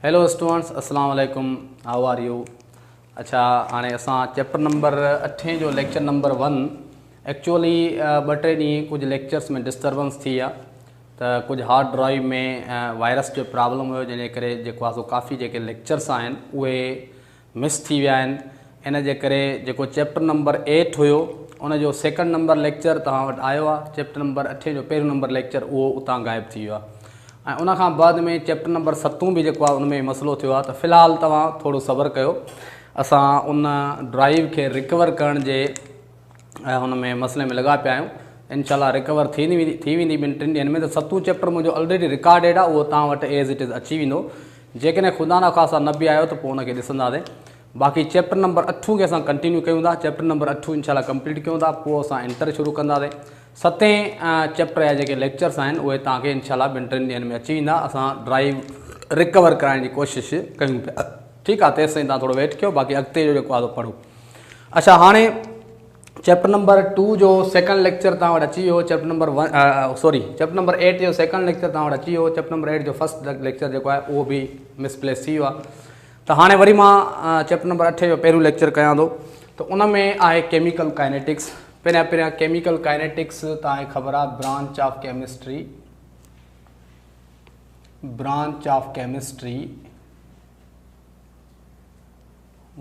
Hello students, अस्सलाम वालेकुम, how are you. अच्छा, हाणे असां चैप्टर नंबर 8 जो लेक्चर नंबर 1 एक्चुअली 2-3 ॾींहं कुछ लेक्चर्स में डिस्टर्बेंस थी आहे त कुछ हार्ड ड्राइव में वायरस जो प्रॉब्लम हुयो, जंहिंजे करे जेको आहे सो काफ़ी जेके लेक्चर्स आहिनि उहे मिस थी विया आहिनि। इन जे करे जेको चैप्टर नंबर 8 हुयो उन जो सेकंड नंबर लेक्चर तव्हां वटि आयो आहे। चैप्टर नंबर 8 जो पहिरियों नंबर लेक्चर उहो उतां गायब थी वियो आहे ऐं उन खां बाद में चैप्टर नंबर 7 बि जेको आहे उनमें मसइलो थियो आहे। त फ़िलहालु तव्हां थोरो सब्र कयो, असां उन ड्राइव खे रिकवर करण जे हुन में मसइले में लॻा पिया आहियूं। इनशाला रिकवर थी वेंदी 2-3 ॾींहंनि में। त 7 चैप्टर मुंहिंजो ऑलरेडी रिकॉर्डेड आहे, उहो तव्हां वटि एज़ इट इज़ अची वेंदो। जेकॾहिं ख़ुदा न ख़ासा न बि आयो त पोइ उनखे ॾिसंदासीं। बाक़ी चैप्टर नंबर 8 खे असां कंटिन्यू कयूं था। चैप्टर नंबर 8 इनशाला कंप्लीट कयूं था, पोइ असां इंटर शुरू कंदासीं। 7 चैप्टर जा जेके लेक्चर्स आहिनि उहे तव्हांखे इनशाला 2-3 ॾींहंनि में अची वेंदा। असां ड्राइव रिकवर कराइण जी कोशिशि कयूं पिया, ठीकु आहे। तेसिताईं तव्हां थोरो वेट कयो, बाक़ी अॻिते जो जेको आहे पढ़ो। अच्छा, हाणे चैप्टर नंबर 2 जो सेकंड लेक्चर तव्हां वटि अची वियो। चैप्टर नंबर 8 जो सेकंड लेक्चर तव्हां वटि अची वियो। चैप्टर नंबर 8 जो फर्स्ट लेक्चर जेको आहे उहो बि मिसप्लेस थी वियो आहे। त हाणे वरी मां चैप्टर नंबर 8 जो पहिरियों लेक्चर कयां थो। त उन में आहे केमिकल काइनेटिक्स। पहिरियां केमिकल काइनेटिक्स तव्हांखे ख़बर आहे, branch of chemistry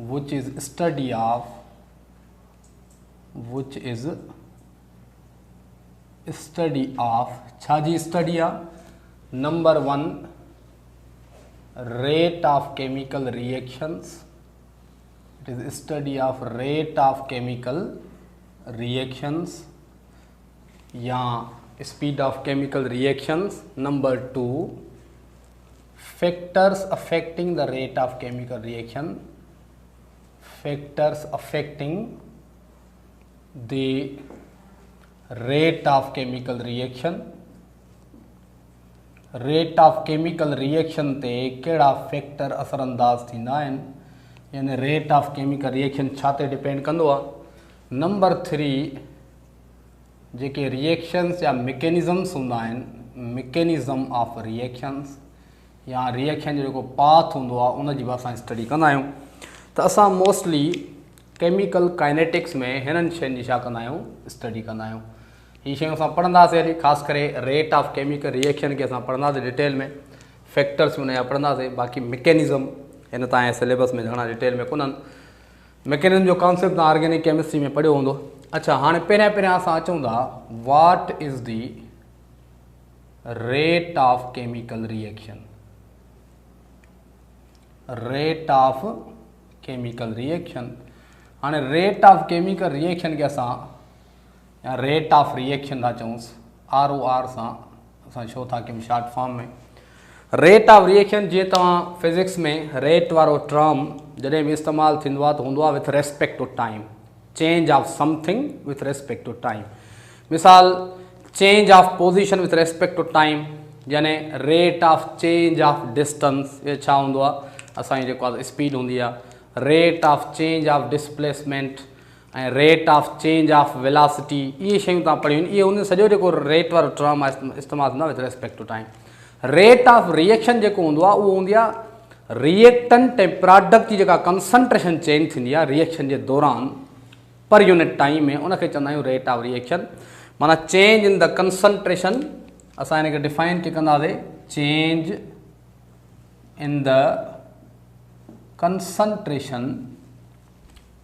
which is study of छाजी स्टडी आहे। Number 1 rate of chemical reactions, it is study of rate of chemical reactions या speed of chemical reactions। number 2 factors affecting the rate of chemical reaction, factors affecting the rate of chemical reaction, rate of chemical reaction ते कहिड़ा factor असरअंदाज थींदा आहिनि, यानी rate of chemical reaction छा ते depend कंदो आहे। नंबर 3 जेके रिएक्शन्स या मैकेनिज़म्स हूंदा आहिनि, मैकेनिज़म ऑफ रिएक्शन्स या रिएक्शन जो जेको पाथ हूंदो आहे उन जी बि असां स्टडी कंदा आहियूं। त असां मोस्टली केमिकल काइनेटिक्स में हिननि शयुनि जी छा कंदा आहियूं, स्टडी कंदा आहियूं। हीअ शयूं असां पढ़ंदासीं हली, ख़ासि करे रेट ऑफ केमिकल रिएक्शन खे असां पढ़ंदासीं डिटेल में, फैक्टर्स बि हुनजा पढ़ंदासीं। बाक़ी मैकेनिज़म हिन तव्हांजे सिलेबस में घणा डिटेल में कोन्हनि। मैकेनिज़म जो कॉन्सेप्ट तव्हां ऑर्गेनिक केमिस्ट्री में पढ़ियो हूंदो। अच्छा, हाणे पहिरियां असां अचूं था, what is the rate of chemical reaction. Rate of chemical reaction, हाणे रेट ऑफ केमिकल रिएक्शन खे असां या रेट ऑफ रिएक्शन था चऊंसि, ROR सां असां छो था कयूं शॉर्ट फॉर्म में। रेट ऑफ रिएक्शन जीअं तव्हां फिज़िक्स में रेट वारो टर्म जॾहिं बि इस्तेमालु थींदो आहे त हूंदो आहे with respect to time, change of something with respect to time. मिसाल, change of position with respect to time, यानी rate of change of distance, इहो छा हूंदो आहे, असांजी जेको आहे स्पीड हूंदी आहे। Rate of change of displacement ऐं rate of change of velocity, इहे शयूं तव्हां पढ़ियूं आहिनि। इहे हुन सॼो जेको रेट वारो टर्म आहे इस्तेमालु थींदो आहे with respect to time. Rate of reaction जेको हूंदो आहे उहो हूंदी आहे रिएक्टेंट ऐं प्रोडक्ट जी जेका कंसंट्रेशन चेंज थींदी आहे रिएक्शन जे दौरान पर यूनिट टाइम में, उनखे चवंदा आहियूं रेट ऑफ रिएक्शन। माना चेंज इन द कंसंट्रेशन, असां हिनखे डिफाइन कीअं कंदासीं, change in the concentration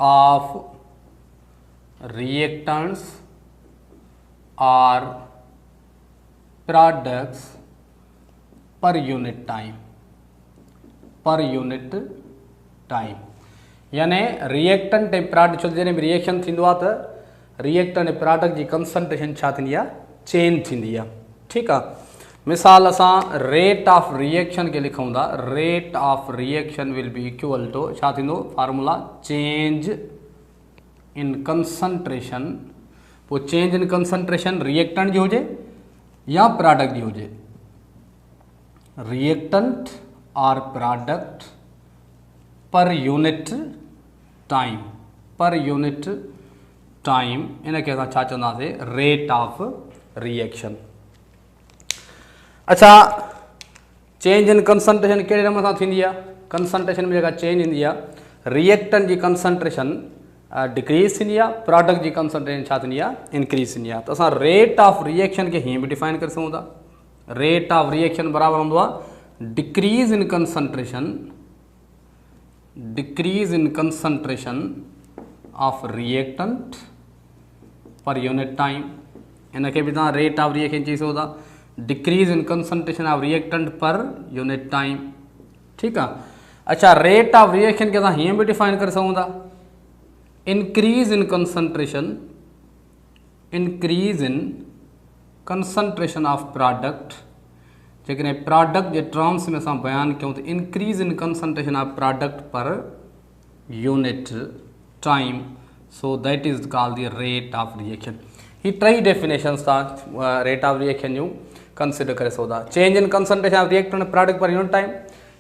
of reactants or products per unit time, यानी रिएक्टेंट ऐं प्रोडक्ट, छो जॾहिं बि रिएक्शन थींदो आहे त रिएक्टेंट ऐं प्रोडक्ट जी कंसंट्रेशन छा थींदी आहे, चेंज थींदी आहे, ठीकु आहे। मिसाल, असां रेट ऑफ रिएक्शन खे लिखूं था, rate of reaction will be equal to छा थींदो, फार्मूला चेंज इन कंसंट्रेशन। पोइ चेंज इन कंसंट्रेशन रिएक्टेंट जी हुजे या प्रोडक्ट जी हुजे, रिएक्टेंट और प्रोडक्ट पर यूनिट टाइम, इनखे असां छा चवंदासीं, रेट ऑफ रिएक्शन। अच्छा, चेंज इन कंसंट्रेशन कहिड़े नमूने सां थींदी आहे? कंसंट्रेशन में जेका चेंज ईंदी आहे, रिएक्टेंट जी कंसंट्रेशन डिक्रीज़ थींदी आहे, प्रोडक्ट जी कंसंट्रेशन छा थींदी आहे? इंक्रीज़ थींदी आहे। त असां रेट ऑफ रिएक्शन खे हीअं बि डिफाइन करे सघूं था, रेट ऑफ रिएक्शन बराबरि हूंदो आहे decrease in concentration, decrease in concentration of reactant per unit time. इनके भी तव्हां रेट ऑफ रिएक्शन चई सघो था, decrease in concentration of reactant per unit time. ठीकु आहे। अच्छा, रेट ऑफ रिएक्शन खे असां हीअं बि डिफाइन करे सघूं था, increase in concentration, increase in concentration of product. जेकॾहिं प्रोडक्ट जे टर्म्स में असां बयानु कयूं त increase in concentration of product per unit time, so that is called the rate of reaction. ही टई डेफिनेशंस तव्हां रेट ऑफ रिएक्शन जूं कंसिडर करे सघो था। Change in concentration of reactant product per unit time,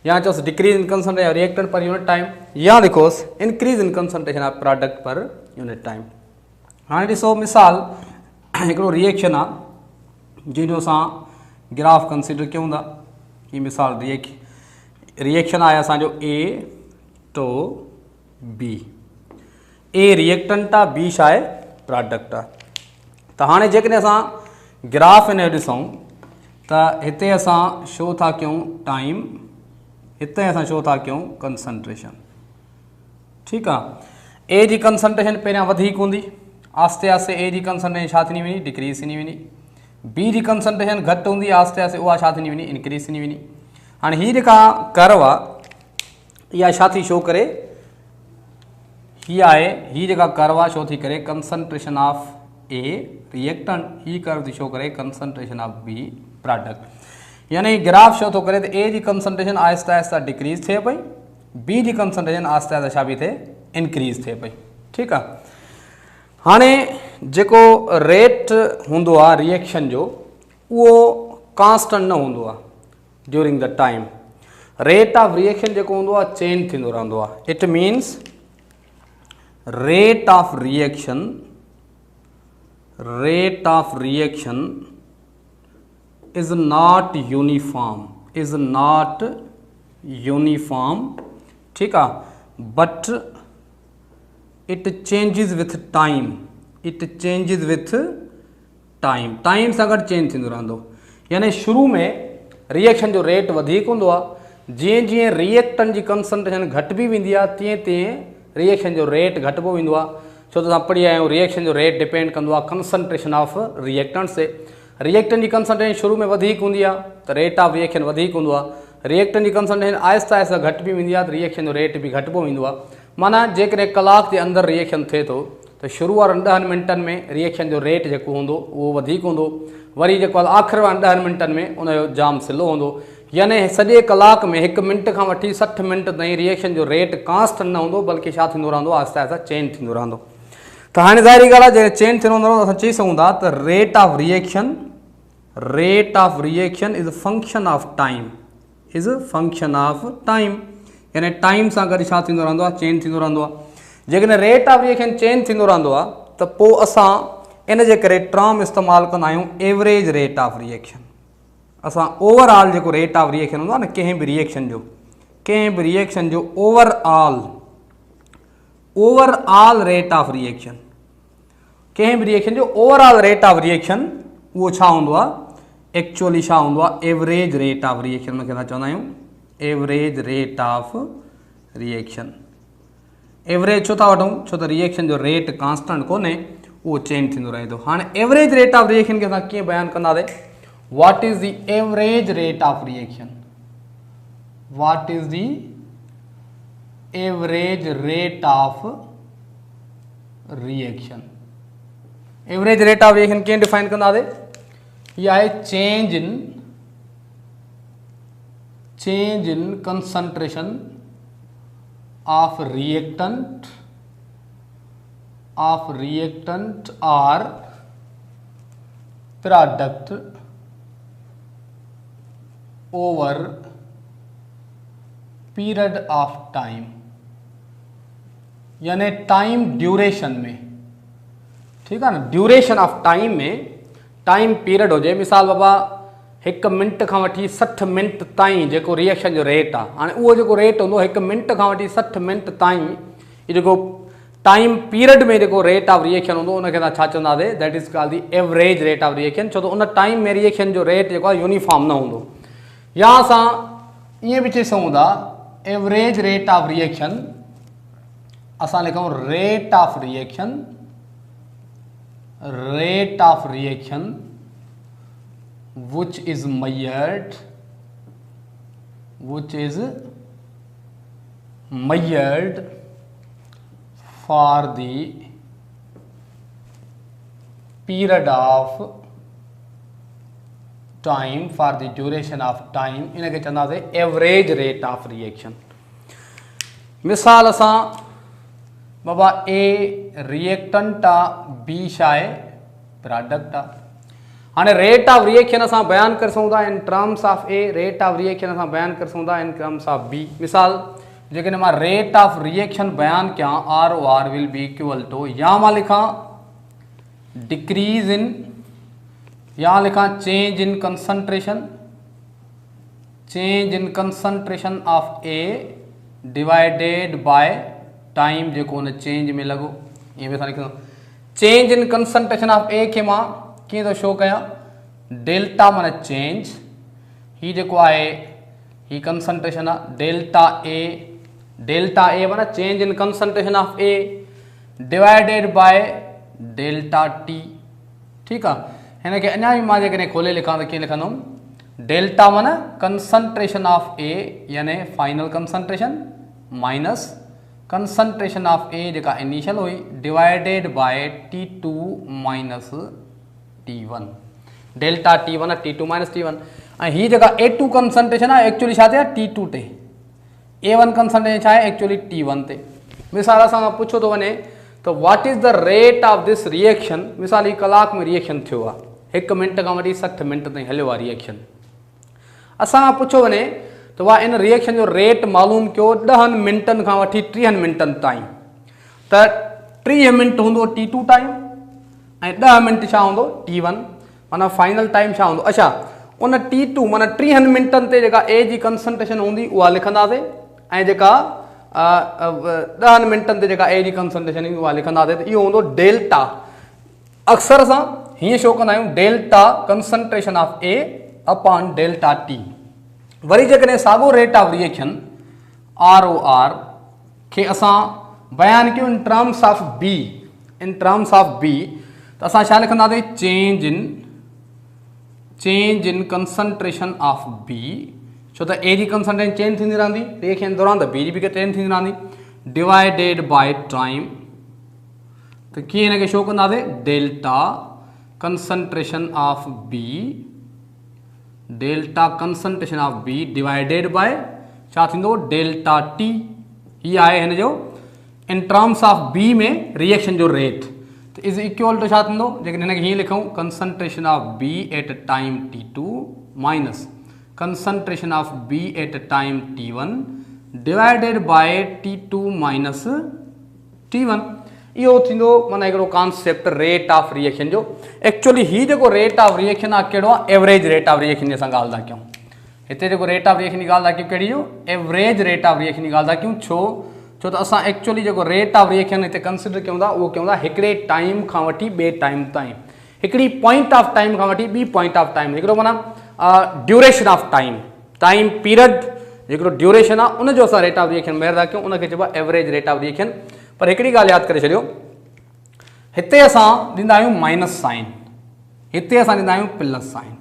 या चोस decrease in concentration of reactant per unit time, या लिखोस increase in concentration of product per unit time. हाँ ॾिसो मिसाल हिकिड़ो रिएक्शन आहे जंहिंजो असां ग्राफ कंसिडर कयूं था। ही मिसाल रिएक्शन आहे असांजो ए टू बी, ए रिएक्टेंट आहे, बी छा आहे? प्रोडक्ट आहे। त हाणे जेकॾहिं असां ग्राफ इन जो ॾिसूं त हिते असां शो था कयूं टाइम, हिते असां शो था कयूं कंसंट्रेशन। ठीकु आहे। ए जी कंसंट्रेशन पहिरियां वधीक हूंदी, आस्ते आस्ते ए जी कंसंट्रेशन छा थींदी वेंदी? डिक्रीज़ थींदी वेंदी। बी जी कंसंट्रेशन घटि हूंदी, आस्ते आस्ते उहा छा थींदी वेंदी? इंक्रीज़ थींदी वेंदी। हाणे हीअ जेका कर्व आहे इहा छा थी शो करे? हीअ आहे, हीअ जेका कर्व आहे शो थी करे concentration of A reactant, he curve थी शो करे कंसंट्रेशन ऑफ बी प्रोडक्ट। यानी ग्राफ शो थो करे त ए जी कंसंट्रेशन आहिस्ता आहिस्ता डिक्रीज़ थिए पई, बी जी कंसंट्रेशन आहिस्ता आहिस्ता छा पई थिए? इंक्रीज़ थिए पई। ठीकु आहे। हाणे जेको रेट हूंदो आहे रिएक्शन जो उहो कांस्टेंट न हूंदो आहे during the time. Rate of reaction जेको हूंदो आहे चेंज थींदो रहंदो आहे। It means rate of reaction, rate of reaction is not uniform, is not uniform, ठीक है, but it changes with time, it changes with time, time सां गॾु चेंज थींदो रहंदो। यानी शुरू में रिएक्शन जो रेट वधीक हूंदो आहे, जीअं जीअं रिएक्टेंट जी कंसंट्रेशन घटि बि वेंदी आहे तीअं तीअं रिएक्शन जो रेट घटिबो वेंदो आहे। छो त असां पढ़ी आया आहियूं रिएक्शन जो रेट डिपेंड कंदो आहे कंसंट्रेशन ऑफ रिएक्टेंट से। रिएक्टेंट जी कंसंट्रेशन शुरू में वधीक हूंदी आहे त रेट ऑफ रिएक्शन वधीक हूंदो आहे। रिएक्टेंट जी कंसंट्रेशन आहिस्ता आहिस्ता घटि बि वेंदी आहे त रिएक्शन जो रेट बि घटिबो वेंदो आहे। माना जेकॾहिं कलाक जे अंदरि रिएक्शन थिए थो त शुरू वारनि 10 मिंटनि में रिएक्शन जो रेट जेको हूंदो उहो वधीक हूंदो, वरी जेको आहे आख़िर वारनि 10 मिंटनि में उनजो जाम स्लो हूंदो। यानी सॼे कलाक में 1 मिंट खां वठी 60 मिंट ताईं रिएक्शन जो रेट कांस्टेंट न हूंदो, बल्कि छा थींदो रहंदो? आहिस्ता आहिस्ता चेंज थींदो रहंदो। त हाणे ज़ाहिरी ॻाल्हि आहे जॾहिं चेंज थींदो रहंदो असां चई सघूं था त rate of reaction, rate of reaction is a function of time, is a function of time। यानी टाइम सां गॾु छा थींदो रहंदो आहे? चेंज थींदो रहंदो आहे। जेकॾहिं रेट ऑफ रिएक्शन चेंज थींदो रहंदो आहे त पोइ असां इन जे करे टर्म इस्तेमालु कंदा आहियूं एवरेज रेट ऑफ रिएक्शन। असां ओवरऑल जेको रेट ऑफ रिएक्शन हूंदो आहे न कंहिं बि रिएक्शन जो, कंहिं बि रिएक्शन जो ओवरऑल रेट ऑफ रिएक्शन, कंहिं बि रिएक्शन जो ओवरऑल रेट ऑफ रिएक्शन उहो छा हूंदो आहे? एक्चुअली छा हूंदो आहे? एवरेज रेट ऑफ रिएक्शन में चवंदा आहियूं average rate of reaction. Average छो था वठूं? छो त रिएक्शन जो रेट कांस्टेंट कोन्हे, उहो चेंज थींदो रहे थो। हाणे एवरेज रेट ऑफ रिएक्शन खे असां कीअं बयानु कंदासीं? What is the average rate of reaction? What is the average rate of reaction? Average rate of reaction कीअं डिफाइन कंदासीं? यह है change in concentration of reactant और product over period of time. यानी टाइम ड्यूरेशन में, ठीक है ना, ड्यूरेशन ऑफ टाइम में टाइम पीरियड हो जाए। मिसाल बाबा 1 मिंट खां वठी 60 मिंट ताईं जेको रिएक्शन जो रेट आहे, हाणे उहो जेको रेट हूंदो 1 मिंट खां वठी 60 मिंट ताईं, इहो जेको टाइम पीरियड में जेको रेट ऑफ रिएक्शन हूंदो उनखे असां छा चवंदासीं, that is called the average rate of reaction. छो त उन टाइम में रिएक्शन जो रेट जेको आहे यूनिफॉर्म न हूंदो, या असां ईअं बि चई सघूं था एवरेज रेट ऑफ रिएक्शन, असां लिखूं rate of reaction, rate of reaction which is measured for the period of time, for the duration of time, इनके चवंदासीं एवरेज रेट ऑफ रिएक्शन। मिसाल असां बाबा ए रिएक्टेंट आहे, बी छा आहे प्रोडक्ट आहे। हाणे रेट ऑफ रिएक्शन असां बयान करे सघूं था इन terms of A, rate of reaction असां बयान करे सघूं था इन टर्म्स ऑफ बी। मिसाल जेकॾहिं मां रेट ऑफ रिएक्शन बयान कयां, R O R will be equal to, या मां लिखां डिक्रीज इन, या लिखां change in concentration, change in concentration of A divided by time जेको हुन चेंज में लॻो। ईअं बि असां लिखंदा change in concentration of A खे मां कीअं थो शो कयां, डेल्टा माना चेंज, ही जेको आहे ही कंसंट्रेशन आहे, डेल्टा ए माना change in concentration of A divided by delta T. ठीकु आहे, हिन खे अञा बि मां जेकॾहिं खोले लिखां त कीअं लिखंदुमि, डेल्टा माना कंसंट्रेशन ऑफ ए यानी final concentration minus concentration of A जेका इनिशियल हुई divided by T2 minus T1, delta T1 आहे T2 माइनस T1। ऐं हीअ जेका A2 कंसंट्रेशन आहे एक्चुअली छा ते आहे T2 ते, A1 कंसंट्रेशन छा आहे एक्चुअली T1 ते। मिसाल असां पुछो थो वञे त what is the rate of this reaction, मिसाल ही कलाक में रिएक्शन थियो आहे, 1 मिंट खां वठी 60 मिंट ताईं हलियो आहे रिएक्शन। असां पुछो वञे त वाह इन रिएक्शन जो रेट मालूम कयो 10 मिंटनि खां वठी 30 मिंटनि ताईं, त 30 मिंट हूंदो T2 टाइम ऐं 10 मिंट छा हूंदो T1, माना फाइनल टाइम छा हूंदो। अच्छा, उन T2 माना 30 मिंटनि ते जेका ए जी कंसंट्रेशन हूंदी उहा लिखंदासीं, ऐं जेका 10 मिंटनि ते जेका ए जी कंसंट्रेशन ईंदी उहा लिखंदासीं, त इहो हूंदो डेल्टा। अक्सर असां हीअं शो कंदा आहियूं delta concentration of A upon delta T. वरी जेकॾहिं साॻियो rate of reaction R O R खे असां बयान कयूं in terms of B, in terms of B, त असां छा लिखंदासीं, change in concentration of B, छो त ए जी कंसंट्रेशन चेंज थींदी रहंदी रिएक्शन दौरान, त बी जी बि चेंज थींदी रहंदी, डिवाइडेड बाय टाइम। त कीअं हिनखे शो कंदासीं, delta concentration of B, delta concentration of B divided by छा थींदो डेल्टा टी। हीअ आहे हिन जो इन टर्म्स ऑफ बी में रिएक्शन जो रेट, त इज़ इक्वल टू छा थींदो, जेकॾहिं हिनखे हीअं लिखूं concentration of B at time T2 minus concentration of B at time T1 divided by T2 minus T1। इहो थींदो माना हिकिड़ो कॉन्सेप्ट रेट ऑफ रिएक्शन जो। एक्चुअली ही जेको रेट ऑफ रिएक्शन आहे कहिड़ो आहे, एवरेज रेट ऑफ रिएक्शन जी असां ॻाल्हि था कयूं। हिते जेको रेट ऑफ रिएक्शन जी ॻाल्हि था कयूं कहिड़ी जो, एवरेज रेट ऑफ रिएक्शन जी ॻाल्हि था कयूं। छो त असां एक्चुअली जेको रेट ऑफ रिएक्शन हिते कंसिडर कयूं था उहो कयूं था हिकिड़े टाइम खां वठी ॿिए टाइम ताईं, हिकिड़ी पॉइंट ऑफ टाइम खां वठी ॿी पॉइंट ऑफ टाइम, हिकिड़ो माना duration of time, time period हिकिड़ो ड्यूरेशन आहे उनजो असां रेट ऑफ रिएक्शन मेयर था कयूं, उनखे चइबो आहे एवरेज रेट ऑफ रिएक्शन। पर हिकिड़ी ॻाल्हि यादि करे छॾियो, हिते असां ॾींदा आहियूं माइनस साइन, हिते असां ॾींदा आहियूं plus sign.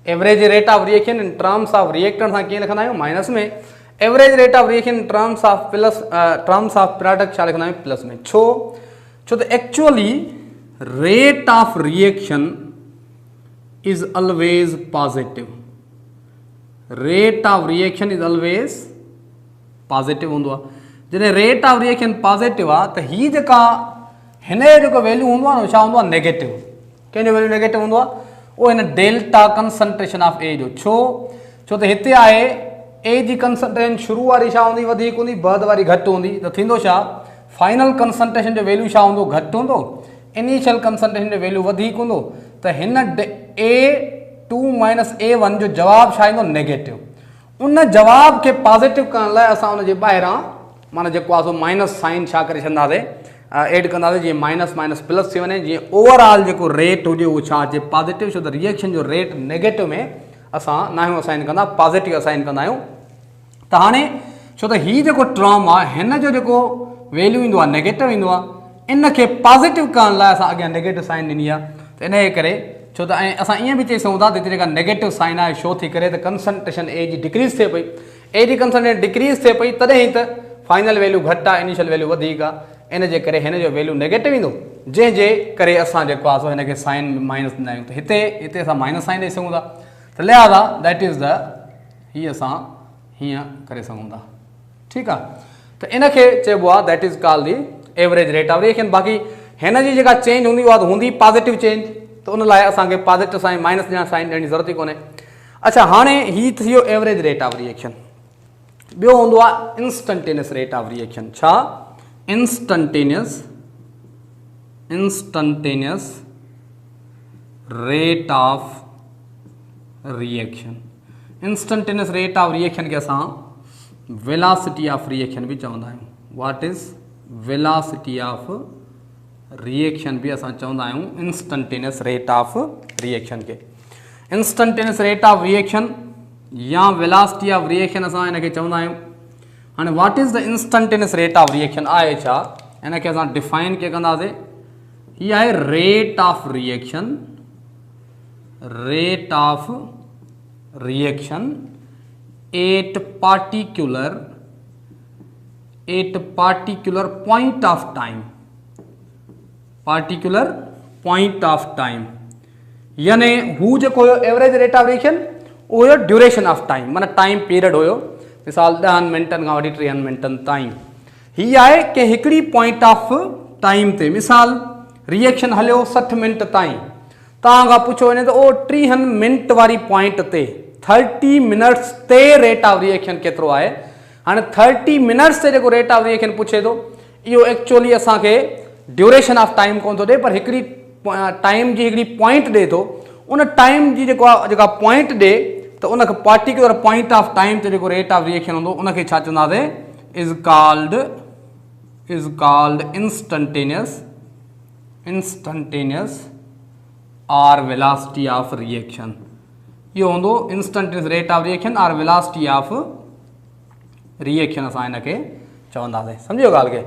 Average rate of reaction in terms of reactant असां कीअं लिखंदा आहियूं माइनस में, average rate of reaction in terms of plus, terms of product छा लिखंदा आहियूं प्लस में। छो त actually rate of reaction is always positive, rate of reaction is always positive हूंदो आहे। जॾहिं रेट ऑफ रिएक्शन पॉजिटिव आहे त हीअ जेका हिन जो जेको वैल्यू हूंदो आहे न छा हूंदो आहे नेगेटिव, कंहिंजो वैल्यू नेगेटिव हूंदो आहे, उहो हिन डेल्टा कंसंट्रेशन ऑफ ए जो। छो त हिते आहे ए जी कंसंट्रेशन शुरू वारी छा हूंदी वधीक हूंदी, बाद वारी घटि हूंदी, त थींदो छा फाइनल कंसंट्रेशन जो वैल्यू छा हूंदो घटि हूंदो, इनिशियल कंसंट्रेशन जो वैल्यू वधीक हूंदो। त हिन ए 2 माइनस A1 जो जवाब छा ईंदो नेगेटिव। उन जवाब के पॉजिटिव करण लाइ असां उन जे ॿाहिरां माना जेको आहे सो माइनस साइन छा करे छॾंदासीं, एड कंदासीं, जीअं माइनस माइनस प्लस थी वञे, जीअं ओवरऑल जेको रेट हुजे उहो छा अचे पॉजिटिव, छो त रिएक्शन जो रेट नेगेटिव में असां न आहियूं असाइन कंदा, पॉजिटिव असाइन कंदा आहियूं। त हाणे छो त हीउ जेको टर्म आहे हिन जो जेको वैल्यू ईंदो आहे नेगेटिव ईंदो आहे, इन खे पॉजिटिव करण लाइ असां अॻियां नेगेटिव साइन ॾिनी आहे। त इन जे करे छो त ऐं असां ईअं बि चई सघूं था त हिते जेका नेगेटिव साइन आहे छो थी करे त कंसंट्रेशन ए जी डिक्रीज़ थिए पई, ए जी कंसंट्रेशन डिक्रीज़ थिए पई तॾहिं ई त फाइनल वैल्यू घटि आहे, इनिशियल वैल्यू वधीक आहे, इन जे करे हिन जो वैल्यू नेगेटिव ईंदो, जंहिंजे करे असां जेको आहे सो हिन खे साइन माइनस ॾींदा आहियूं। त हिते असां माइनस साइन ॾेई सघूं था, त लिहाज़ा दैट इज़ द हीअ असां हीअं करे सघूं था, ठीकु आहे। त इन खे चइबो आहे that is called the average rate of reaction. बाक़ी हिन जी जेका चेंज हूंदी उहा त हूंदी पॉजिटिव चेंज, त उन लाइ असांखे पॉजिटिव साइन माइनस ॾियण साइन ॾियण जी ज़रूरत ई कोन्हे। अच्छा, हाणे हीअ थी वियो एवरेज रेट ऑफ रिएक्शन। ॿियो हूंदो आहे इंस्टंटेनियस रेट ऑफ रिएक्शन। छा? Instantaneous rate of reaction. Instantaneous rate of reaction खे असां वेलासिटी ऑफ रिएक्शन भी चवंदा आहियूं। What is velocity of reaction भी असां चवंदा आहियूं इंस्टंटेनियस रेट ऑफ रिएक्शन के। इंस्टंटेनियस रेट ऑफ रिएक्शन या वेलासिटी ऑफ रिएक्शन असां इन खे चवंदा आहियूं। हाणे what is the instantaneous rate of reaction आहे छा, इन खे असां डिफाइन कीअं कंदासीं। हीअ आहे rate of reaction, rate of reaction at particular point of time, particular point of time, यानी हू जेको हुयो एवरेज रेट ऑफ रिएक्शन उहो हुयो ड्यूरेशन ऑफ टाइम, माना टाइम पीरियड हुयो, मिसाल 10 मिनटनि खां वठी 30 मिनटनि ताईं। हीअ आहे कि हिकिड़ी पॉइंट ऑफ टाइम ते, मिसाल रिएक्शन हलियो 60 मिनट ताईं, तव्हां खां पुछो वञे त ओ 30 मिनट वारी पॉइंट ते 30 मिनट्स ते रेट ऑफ रिएक्शन केतिरो आहे। हाणे 30 मिनट्स ते जेको रेट ऑफ रिएक्शन पुछे थो, इहो एक्चुअली असांखे ड्यूरेशन ऑफ टाइम कोन थो ॾे, पर हिकिड़ी टाइम जी हिकिड़ी पॉइंट ॾे थो। उन टाइम जी जेका पॉइंट ॾे त उन पार्टिकुलर पॉइंट ऑफ टाइम ते जेको रेट ऑफ रिएक्शन हूंदो उनखे छा चवंदासीं, is called instantaneous or velocity of reaction. इहो हूंदो instantaneous rate of reaction or velocity of reaction, असां हिन खे चवंदासीं। सम्झो ॻाल्हि खे।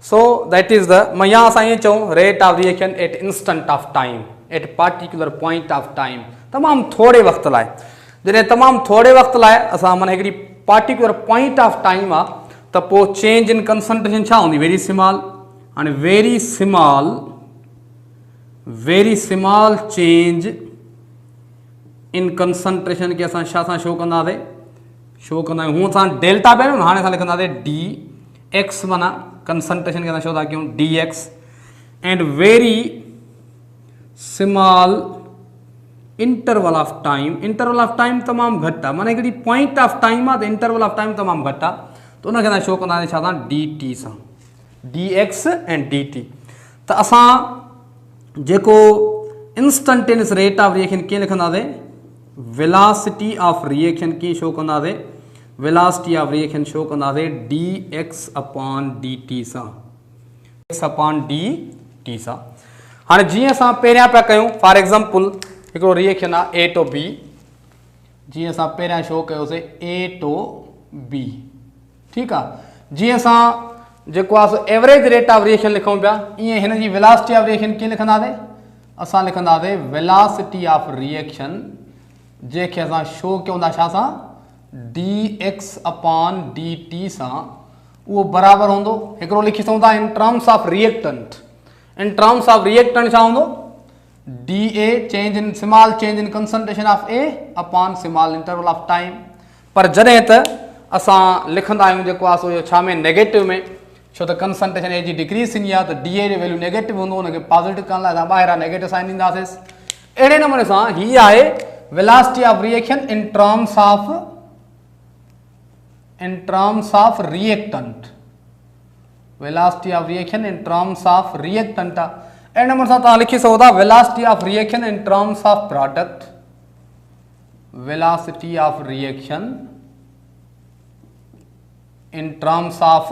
सो दैट इज़ द, मां या असां ईअं चऊं rate of reaction at instant of time, eight particular point of time, तमामु थोरे वक़्त लाइ। जॾहिं तमामु थोरे वक़्त लाइ असां माना हिकिड़ी पार्टिकुलर पॉइंट ऑफ टाइम आहे त पोइ चेंज इन कंसंट्रेशन छा हूंदी, वेरी स्मॉल। हाणे very small change in concentration खे असां छा सां शो कंदासीं, शो कंदा आहियूं, हूअं असां डेल्टा पहिरियों न, हाणे असां लिखंदासीं डी एक्स, माना कंसंट्रेशन खे असां शो था कयूं D x, and very small interval of time. Interval of time तमामु घटि आहे, माना हिकिड़ी पॉइंट ऑफ टाइम आहे त इंटरवल ऑफ टाइम तमामु घटि आहे, त उनखे असां शो कंदासीं छा सां, डी टी सां, D x and D T. त असां जेको इंस्टंटेनियस रेट ऑफ रिएक्शन कीअं लिखंदासीं, वेलासिटी ऑफ रिएक्शन कीअं शो कंदासीं, वेलासिटी ऑफ रिएक्शन शो कंदासीं D X upon D T सां, एक्स अपॉन डी टी सां। हाणे जीअं असां पहिरियां पिया कयूं, फॉर एग्जाम्पल हिकिड़ो रिएक्शन आहे ए टू बी, जीअं असां पहिरियां शो कयोसीं ए टू बी, ठीकु आहे। जीअं असां जेको आहे so average rate of reaction लिखूं पिया, ईअं हिन जी वेलासिटी ऑफ रिएक्शन कीअं लिखंदासीं, असां लिखंदासीं वेलासिटी ऑफ रिएक्शन, जंहिंखे असां शो कयूं था छा सां, D X upon D T सां। उहो बराबरि हूंदो, हिकिड़ो लिखी सघूं था इन terms of reactant. In terms of reactant छा हूंदो, D A change in small change in concentration of A upon small interval of time. पर जॾहिं त असां लिखंदा आहियूं जेको आहे सो छा में, नेगेटिव में, छो त कंसंट्रेशन ए जी डिक्रीज़ थींदी आहे, त डी ए जो वैल्यू नेगेटिव हूंदो, हुनखे पॉजिटिव करण लाइ असां ॿाहिरां नेगेटिव साइन ॾींदासीं। अहिड़े नमूने सां हीअ आहे velocity of reaction in terms of reactant, velocity of reaction in terms of reactant आहे। अहिड़े नमूने सां तव्हां लिखी सघो था velocity of reaction in terms of product, velocity of reaction in terms of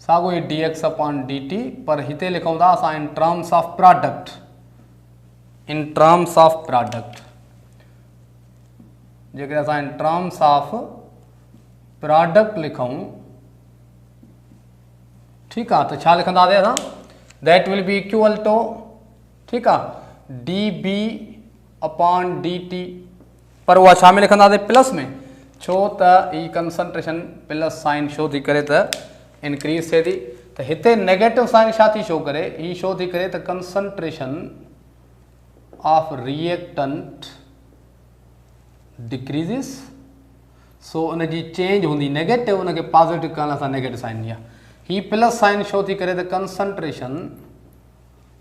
sago dx upon dt, पर हिते लिखूं था असां in terms of product, in terms of product, जेकर असां in terms of product लिखूं, ठीक है, तो छा लिखंदासीं असां, that will be equal to, ठीक है, dB upon dt, पर उहा छा में लिखंदासीं, प्लस में, छो त ई कंसंट्रेशन प्लस साइन शो थी करे त इंक्रीज थिए थी, त हिते नेगेटिव साइन छा थी शो करे, ही शो थी करे त कंसंट्रेशन ऑफ रिएक्टेंट डिक्रीजिस, सो उन जी चेंज हूंदी नेगेटिव, उनखे पॉजिटिव करण सां नेगेटिव साइन ईंदी आहे, ही प्लस साइन शो थी करे त कंसंट्रेशन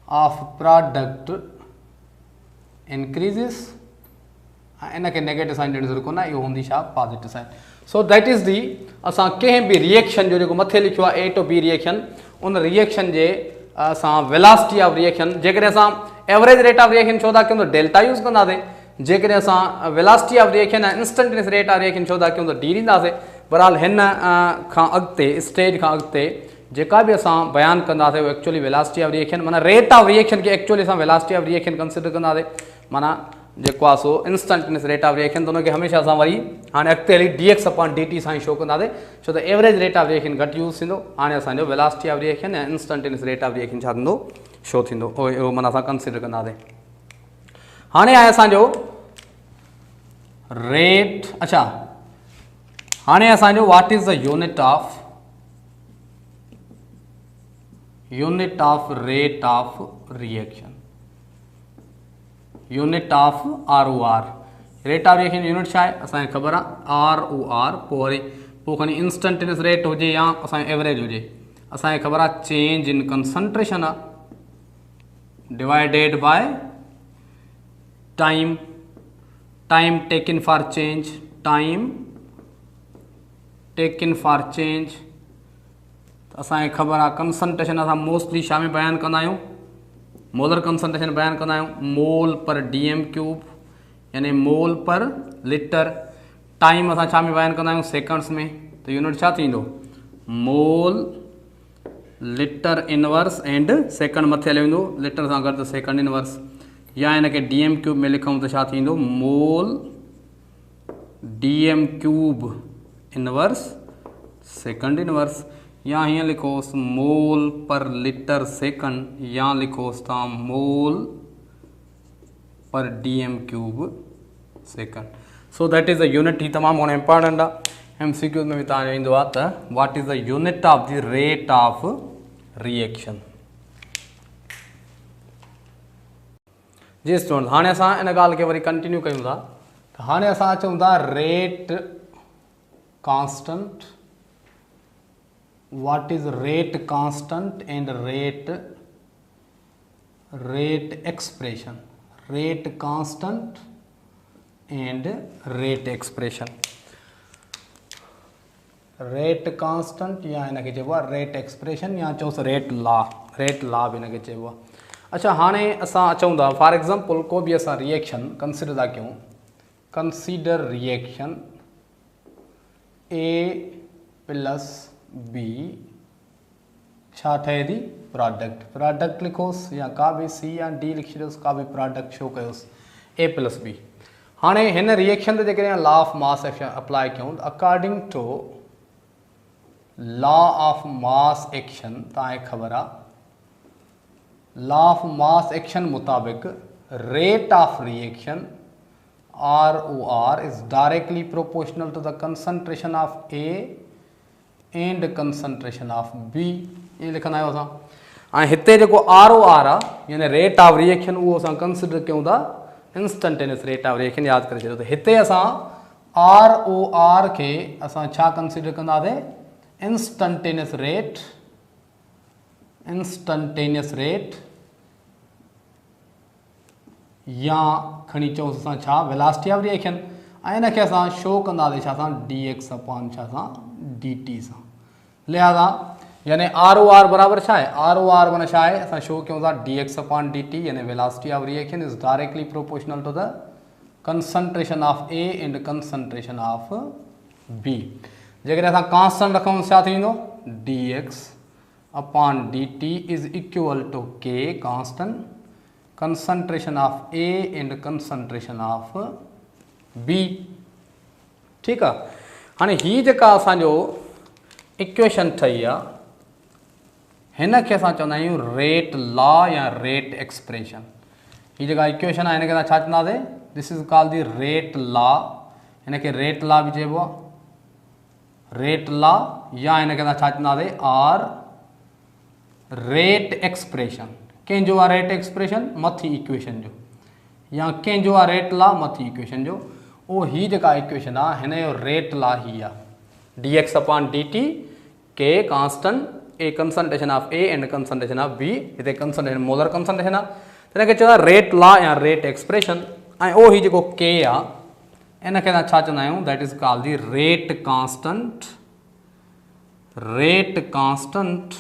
ऑफ प्रोडक्ट इंक्रीजिस, इनके नेगेटिव साइन ॾियण ज़रूरत कोन आहे, इहो हूंदी छा, positive sign. So that is the असां कंहिं बि रिएक्शन जो जेको मथे लिखियो आहे ए टू बी रिएक्शन, उन रिएक्शन जे असां वेलासिटी ऑफ रिएक्शन, जेकॾहिं असां एवरेज रेट ऑफ रिएक्शन छो था कयूं त डेल्टा यूज़ कंदासीं, जेकॾहिं असां वेलासिटी ऑफ रिएक्शन ऐं इंस्टेंटेनियस रेट ऑफ रिएक्शन छो था कयूं त डी ॾींदासीं। बहरहाल हिन खां अॻिते स्टेज खां अॻिते जेका बि असां बयानु कंदासीं उहो एक्चुअली वेलासिटी ऑफ रिएक्शन, माना रेट ऑफ रिएक्शन खे एक्चुअली असां वेलासिटी ऑफ रिएक्शन कंसिडर कंदासीं, माना जेको आहे सो इंस्टेंटेनियस रेट ऑफ रिएक्शन, त उनखे हमेशह असां वरी हाणे अॻिते हली dx अपॉन dt सां ई शो कंदासीं, छो त एवरेज रेट ऑफ रिएक्शन घटि यूज़ थींदो, हाणे असांजो वेलासिटी ऑफ रिएक्शन ऐं इंस्टेंटेनियस रेट ऑफ रिएक्शन छा थींदो, शो थींदो, उहो माना असां कंसिडर कंदासीं। हाणे आहे असांजो रेट, अच्छा हाणे असांजो what is the unit of rate of reaction, unit of ROR, rate of reaction unit छा आहे असांखे ख़बर आहे ROR, पोइ वरी पोइ खणी इंस्टेंटेनियस रेट हुजे या असांजो एवरेज हुजे, असांखे ख़बर आहे चेंज इन कंसंट्रेशन आहे divided by time, time taken for change, time taken for change, असांखे ख़बर आहे कंसंट्रेशन असां मोस्टली छा में बयानु कंदा आहियूं, मोलर कंसंट्रेशन बयानु कंदा आहियूं मोल पर dm क्यूब, यानी मोल पर लीटर, टाइम असां छा में बयानु कंदा आहियूं सेकंड्स में, त यूनिट छा थींदो, mole litre inverse and second मथे हली वेंदो, लीटर सां गॾु त सेकंड इनवर्स, या इनखे dm क्यूब में लिखूं त छा थींदो, मोल dm cube inverse second inverse, या हीअं लिखोसि मोल पर लीटर सेकंड, या लिखोसि तव्हां mole per dm cube second. So that is the unit, ही तमामु घणो इम्पॉर्टेंट आहे, MCQ में बि तव्हांजो ईंदो आहे त what is the unit of the rate of reaction. जी स्टूडेंट, हाणे असां इन ॻाल्हि खे वरी कंटिन्यू कयूं था, त हाणे असां अचूं था rate constant, what is rate constant and rate expression, rate constant and rate expression, rate constant या इनखे चइबो आहे rate expression या चओसि rate law बि इनखे चइबो आहे। अच्छा हाणे असां अचूं था फॉर एग्जांपल को बि असां रिएक्शन कंसिडर था कयूं, consider reaction A plus B छा ठहे थी, प्रोडक्ट लिखोसि या का बि C या D लिखी छॾियोसि, का बि प्रोडक्ट शो कयोसि A प्लस B। हाणे हिन रिएक्शन ते जेकॾहिं law of mass action apply कयूं, according to law of mass action, तव्हांखे ख़बर आहे लॉ ऑफ मास एक्शन मुताबिक़ rate of reaction ROR is directly proportional to the concentration of A and concentration of B, ये लिखंदा आहियूं असां। ऐं हिते जेको ROR आहे यानी रेट ऑफ रिएक्शन, उहो असां कंसिडर कयूं था इंस्टेंटेनियस रेट ऑफ रिएक्शन, यादि करे छॾियो। त हिते असां ROR खे असां छा कंसिडर कंदासीं, इंस्टेंटेनियस रेट या खणी चऊंसि असां छा, वेलासिटी ऑफ रिएक्शन, ऐं इनखे असां शो कंदासीं छा सां, dx अपॉन छा सां, dt सां। लिहाज़ा यानी ROR बराबर छा आहे, ROR माना छा आहे, असां शो कयूं था dx अपॉन dt, यानी velocity of reaction is directly proportional to the concentration of A and concentration of B. जेकॾहिं असां कांस्टेंट रखूं छा थींदो, D X upon D T is equal to K constant concentration of A and concentration of B. ठीक है। हाँ ही जेका असांजो इक्वेशन ठही आहे हिन खे असां चवंदा आहियूं रेट लॉ या रेट एक्सप्रेशन। ही जेका इक्वेशन आहे हिन खे असां छा चवंदासीं, this is called the rate law. हिन खे रेट लॉ बि चइबो आहे, रेट लॉ, या हिन खे असां छा चवंदासीं आर रेट एक्सप्रेशन। कंहिंजो आहे रेट एक्सप्रेशन, मथी इक्वेशन जो, या कंहिंजो आहे रेट लॉ मथी इक्वेशन जो। उहो ही जेका इक्वेशन आहे हिन जो रेट लॉ ही आहे, D X upon D T K constant A concentration of A and concentration of B. हिते कंसंट्रेशन मोलर कंसंट्रेशन आहे, हिनखे चवंदा रेट लॉ या रेट एक्सप्रेशन। ऐं उहो ही जेको के आहे इन खे असां छा चवंदा आहियूं, that is called the rate constant, rate constant,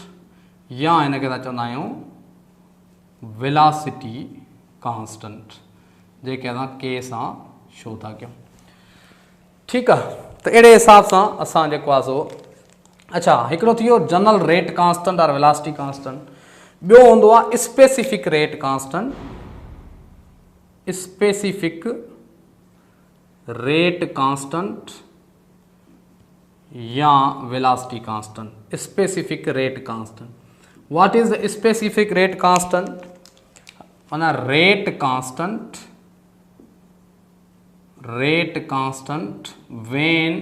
या हिन खे असां चवंदा आहियूं वेलासिटी कांस्टेंट, जेके असां के सां शो था कयूं। ठीकु आहे। त अहिड़े हिसाब सां असां जेको आहे सो, अच्छा हिकिड़ो थी वियो जनरल रेट कांस्टेंट और वेलासिटी कांस्टेंट, ॿियो हूंदो आहे specific rate constant, specific rate constant या velocity constant. Specific rate constant, what is the specific rate constant, माना rate constant, rate constant when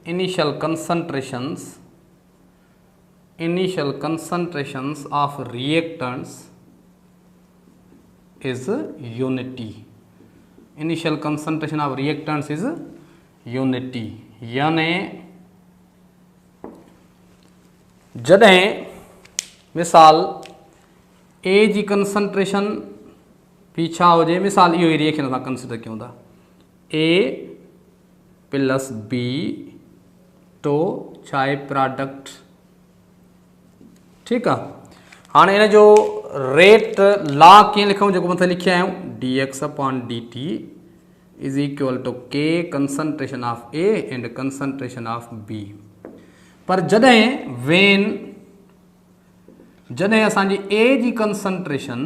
initial concentrations of reactants is unity, initial concentration of reactants is unity। यानी जॾहिं मिसाल ए जी concentration पीछा हो जाए, मिसाल इहो रिएक्शन असां कंसिडर कयूं था, ए प्लस बी टू चाहे प्रोडक्ट। ठीकु आहे। हाणे इन जो रेट लॉ कीअं लिखूं, जेको मथे लिखिया आहियूं, D X upon D T is equal to K concentration of A and concentration of B. पर जॾहिं असांजी ए जी कंसंट्रेशन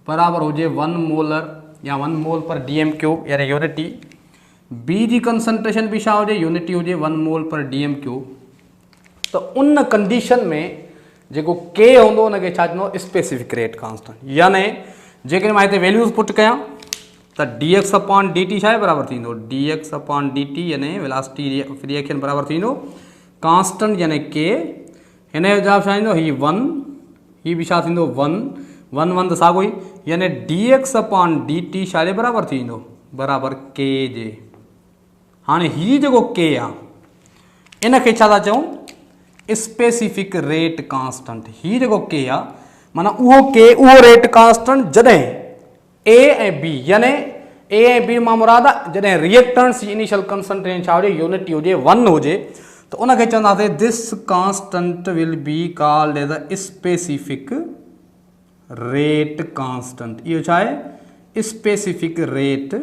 बराबर हुजे 1 मोलर या 1 मोल पर डी एम क्यूब यानी यूनिटी, बी जी कंसंट्रेशन भी छा हुजे, यूनिटी हुजे 1 मोल पर डी एम क्यूब, तो उन कंडीशन में जेको के हूंदो उनखे छा चवंदो, स्पेसिफिक रेट कांस्टेंट। यानी जेकॾहिं मां हिते वैल्यूज़ पुट कयां त D X upon D T छा आहे बराबर थींदो, D X upon D T यानी वेलासिटी रिएक्शन बराबर थींदो कांस्टेंट यानी के। हिन जो जवाब छा ईंदो, ही 1, ही बि छा थींदो 1 1 1 त साॻियो ई, यानी D X upon D T छा जे बराबर थींदो, बराबर के जे। हाणे ही जेको के आहे इन खे छा था चऊं, स्पेसिफिक रेट कांस्टेंट। ही जेको के आहे माना उहो के, उहो रेट कांस्टेंट जॾहिं ए ऐं बी, यानी ए ऐं बी मां मुराद आहे जॾहिं रिएक्टेंट्स जी इनिशियल कंसंट्रेशन छा हुजे, यूनिटी हुजे 1 हुजे, त उनखे चवंदासीं this constant will be called as a specific rate constant. इहो छा आहे, स्पेसिफिक रेट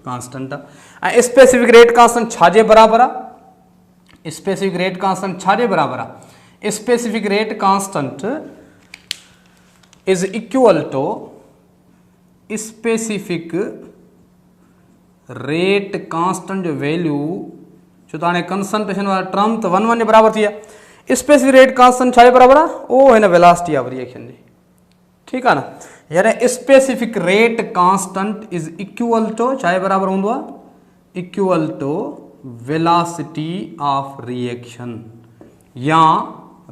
कांस्टेंट आहे। ऐं स्पेसिफिक रेट कांस्टेंट छा जे बराबर आहे, स्पेसिफिक रेट कांस्टेंट छा जे बराबर आहे, specific rate constant is equal to specific rate constant जो वैल्यू, छो त हाणे कंसंट्रेशन वारा टर्म त 1 1 जे बराबर थी विया। स्पेसिफिक रेट कांस्टेंट छा जे बराबर आहे, उहो हिन वेलासिटी ऑफ रिएक्शन जी। ठीक है ना, यानी specific rate constant is equal to छा बराबर हूंदो आहे, equal to velocity of reaction या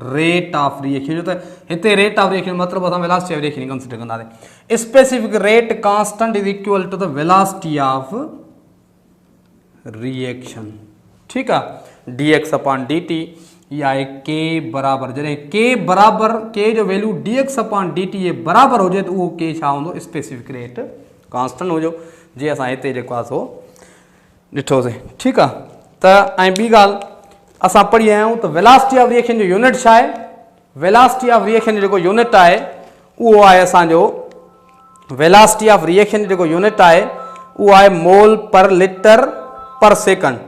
रेट ऑफ रिएक्शन। जो त हिते रेट ऑफ रिएक्शन मतलब असां वेलासिटी ऑफ रिएक्शन कंसीडर कंदासीं। Specific rate constant is equal to the velocity of reaction. ठीक है। D X upon D T या आहे के बराबर, जॾहिं के बराबर, के जो value D X upon D T जे बराबर हुजे त उहो के छा हूंदो, स्पेसिफिक रेट कांस्टेंट हुजो, जीअं असां हिते जेको आहे सो ॾिठोसीं। ठीकु आहे। त ऐं ॿी ॻाल्हि असां पढ़ी आया आहियूं त वेलासिटी ऑफ रिएक्शन जो यूनिट छा आहे, वेलासिटी ऑफ रिएक्शन जो जेको यूनिट आहे उहो आहे असांजो वेलासिटी ऑफ रिएक्शन जो यूनिट है वो है मोल पर लीटर पर सेकंड।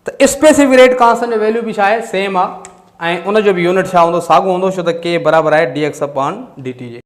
तो स्पेसिफिक रेट कांस्टेंट जो वैल्यू भी है सेम है, उन जो भी यूनिट छा होंदो साॻियो होंदो, छो त के बराबर है dx/dt जे।